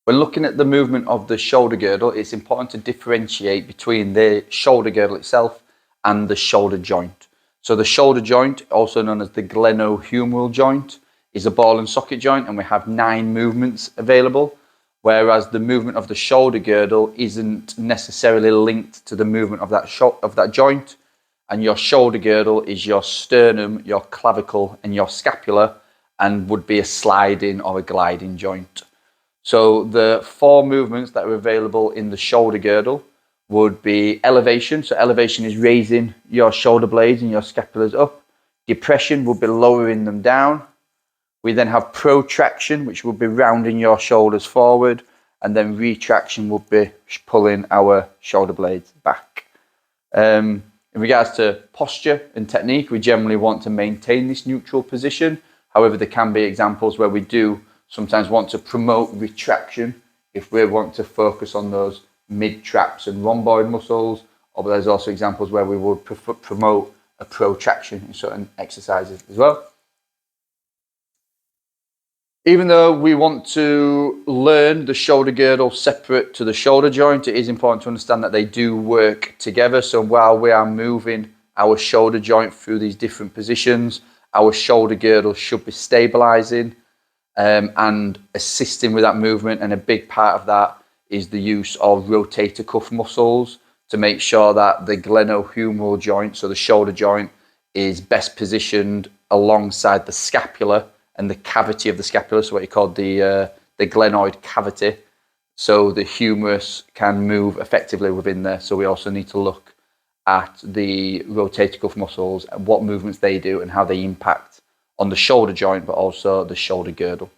When looking at the movement of the shoulder girdle, it's important to differentiate between the shoulder girdle itself and the shoulder joint. So the shoulder joint, also known as the glenohumeral joint, is a ball and socket joint, and we have 9 movements available, whereas the movement of the shoulder girdle isn't necessarily linked to the movement of that joint. And your shoulder girdle is your sternum, your clavicle, and your scapula, and would be a sliding or a gliding joint. So the 4 movements that are available in the shoulder girdle would be elevation. So elevation is raising your shoulder blades and your scapulas up. Depression would be lowering them down. We then have protraction, which would be rounding your shoulders forward. And then retraction would be pulling our shoulder blades back. In regards to posture and technique, we generally want to maintain this neutral position. However, there can be examples where we do sometimes want to promote retraction if we want to focus on those mid-traps and rhomboid muscles, or there's also examples where we would promote a protraction in certain exercises as well. Even though we want to learn the shoulder girdle separate to the shoulder joint, it is important to understand that they do work together. So while we are moving our shoulder joint through these different positions, our shoulder girdle should be stabilizing and assisting with that movement, and a big part of that is the use of rotator cuff muscles to make sure that the glenohumeral joint, so the shoulder joint, is best positioned alongside the scapula and the cavity of the scapula, so what you call the glenoid cavity, so the humerus can move effectively within there. So we also need to look at the rotator cuff muscles and what movements they do and how they impact on the shoulder joint, but also the shoulder girdle.